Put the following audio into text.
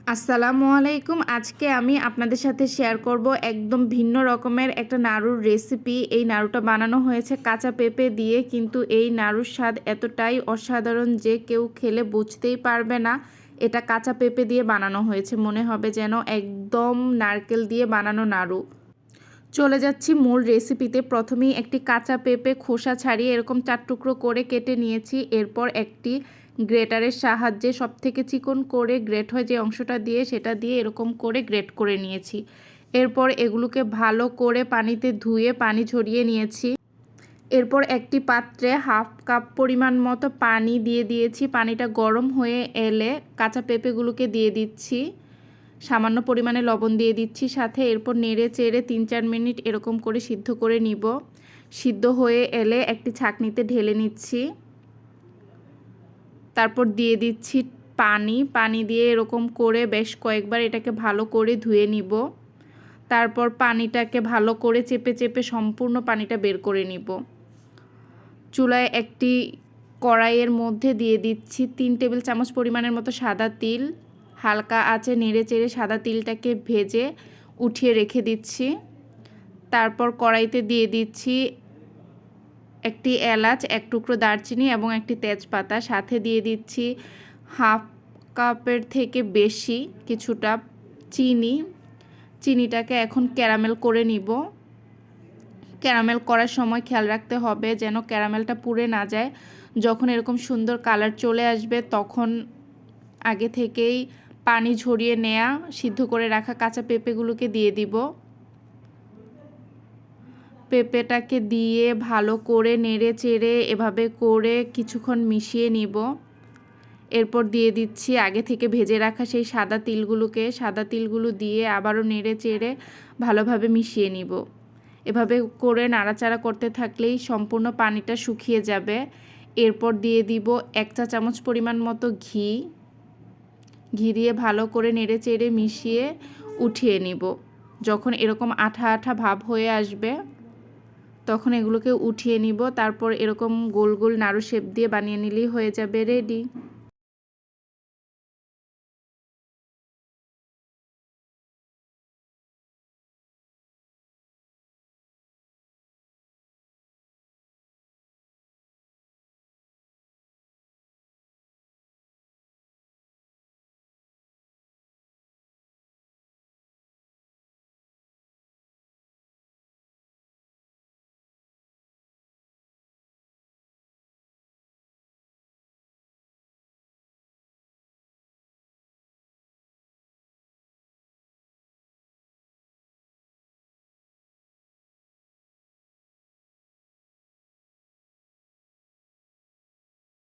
আসসালামু আলাইকুম। আজকে আমি আপনাদের সাথে শেয়ার করব একদম ভিন্ন রকমের একটা নাড়ুর রেসিপি। এই নাড়ুটা বানানো হয়েছে কাঁচা পেঁপে দিয়ে, কিন্তু এই নাড়ুর স্বাদ এতটাই অসাধারণ যে কেউ খেলে বুঝতেই পারবে না এটা কাঁচা পেঁপে দিয়ে বানানো হয়েছে। মনে হবে যেন একদম নারকেল দিয়ে বানানো নাড়ু। চলে যাচ্ছি মূল রেসিপিতে। প্রথমেই একটি কাঁচা পেঁপে খোসা ছাড়িয়ে এরকম 4 টুকরো করে কেটে নিয়েছি। এরপর একটি গ্রেটারের সাহায্যে সবথেকে চিকন করে গ্রেট হয় যে অংশটা দিয়ে, সেটা দিয়ে এরকম করে গ্রেট করে নিয়েছি। এরপর এগুলোকে ভালো করে পানিতে ধুয়ে পানি ঝরিয়ে নিয়েছি। এরপর একটি পাত্রে হাফ কাপ পরিমাণ মতো পানি দিয়ে দিয়েছি। পানিটা গরম হয়ে এলে কাঁচা পেঁপেগুলোকে দিয়ে দিচ্ছি। সামান্য পরিমাণে লবণ দিয়ে দিচ্ছি সাথে। এরপর নেড়ে চেড়ে 3-4 মিনিট এরকম করে সিদ্ধ করে নিব। সিদ্ধ হয়ে এলে একটি ছাঁকনিতে ঢেলে নিচ্ছি। তারপর দিয়ে দিচ্ছি পানি দিয়ে এরকম করে বেশ কয়েকবার এটাকে ভালো করে ধুয়ে নিব। তারপর পানিটাকে ভালো করে চেপে চেপে সম্পূর্ণ পানিটা বের করে নিব। চুলায় একটি কড়াইয়ের মধ্যে দিয়ে দিচ্ছি 3 টেবিল চামচ পরিমাণের মতো সাদা তিল। হালকা আঁচে নেড়ে চেড়ে সাদা তিলটাকে ভেজে উঠিয়ে রেখে দিচ্ছি। তারপর কড়াইতে দিয়ে দিচ্ছি একটি এলাচ, 1 টুকরো দারচিনি এবং একটি তেজপাতা। সাথে দিয়ে দিচ্ছি হাফ কাপের থেকে বেশি কিছুটা চিনি। চিনিটাকে এখন ক্যারামেল করে নিব। ক্যারামেল করার সময় খেয়াল রাখতে হবে যেন ক্যারামেলটা পুড়ে না যায়। যখন এরকম সুন্দর কালার চলে আসবে তখন আগে থেকেই পানি ঝরিয়ে নেওয়া সিদ্ধ করে রাখা কাঁচা পেঁপেগুলোকে দিয়ে দিব। পেঁপেটাকে দিয়ে ভালো করে নেড়ে চেড়ে এভাবে করে কিছুক্ষণ মিশিয়ে নিব। এরপর দিয়ে দিচ্ছি আগে থেকে ভেজে রাখা সেই সাদা তিলগুলোকে। সাদা তিলগুলো দিয়ে আবারও নেড়ে চেড়ে ভালোভাবে মিশিয়ে নিব। এভাবে করে নাড়াচাড়া করতে থাকলেই সম্পূর্ণ পানিটা শুকিয়ে যাবে। এরপর দিয়ে দিব 1 চা চামচ পরিমাণ মতো ঘি। ঘি দিয়ে ভালো করে নেড়ে চেড়ে মিশিয়ে উঠিয়ে নিব। যখন এরকম আঠা আঠা ভাব হয়ে আসবে তখন এগুলোকে উঠিয়ে নিব। তারপর এরকম গোল গোল নাড়ু শেপ দিয়ে বানিয়ে নিলেই হয়ে যাবে রেডি।